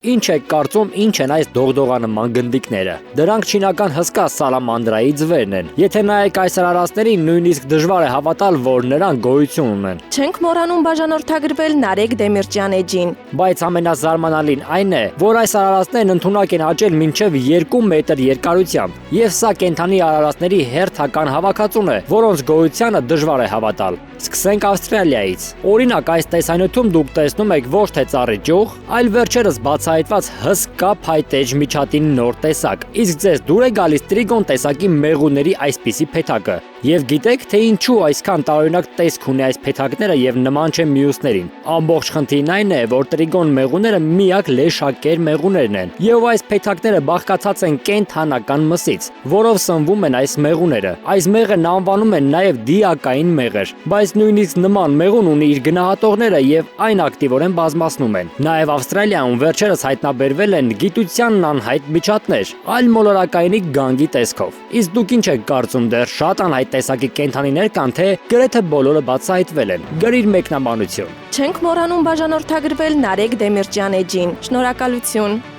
Ինչ եք կարծում, ինչ են այս դողդողանման գնդիկները։ Դրանք չինական հսկա սալամանդրայի ձվերն են։ Եթե նայեք այս արարածներին, նույնիսկ դժվար է հավատալ, որ նրանք գոյություն ունեն։ Չենք մոռանում բաժանորդագրվել Նարեկ Դեմիրճյան էջին։ Բայց ամենազարմանալին այն է, որ այս արարածներն ընդունակ են աճել մինչև 2 մետր երկարությամբ։ Եվ սա կենդանի արարածների հերթական հավաքածուն է, որոնց գոյությանը դժվար է հավատալ։ Սկսենք Ավստրալիայից։ Օրինակ, այս տեսանյութում դուք տեսնում եք ոչ թե ծառի ճյուղ, այլ վերջերս բացահայտված հսկա փայտեջ միջատին նոր տեսակ։ Իսկ ձեզ դուր է գալիս տրիգոն տեսակի մեղուների այսպիսի փեթակը։ Եվ գիտեք, թե ինչու այսքան տարօրինակ տեսք ունի այս փեթակները եւ նման չեն մյուսներին։ Ամբողջ խնդիրն այն է, որ տրիգոն մեղուները միակ լեշակեր մեղուներն են, եւ այս փեթակները բաղկացած են կենդանական մսից, որով սնվում են այս մեղուները։ Այս մեղրն անվանում են նաեւ դիակային մեղր, բայց նույնիսկ նման մեղուն ունի իր գնահատողները եւ այն ակտիվորեն բազմացնում են։ Նաեւ Ավստրալիայում վերջերս հայտնաբերվել են գիտությանն անհայտ միջատներ, այլ մոլորակայինի գանգի տեսքով։ Իսկ դուք ինչ եք կարծում, դեռ շատ անհայտ տեսակի կենդանիներ կան, թե գրեթե բոլորը բացահայտվել են։ Գրիր մեկնաբանություն։ Չենք մոռանում բաժանորդագրվել Նարեկ Դեմիրճյան էջին։ Շնորհակալություն։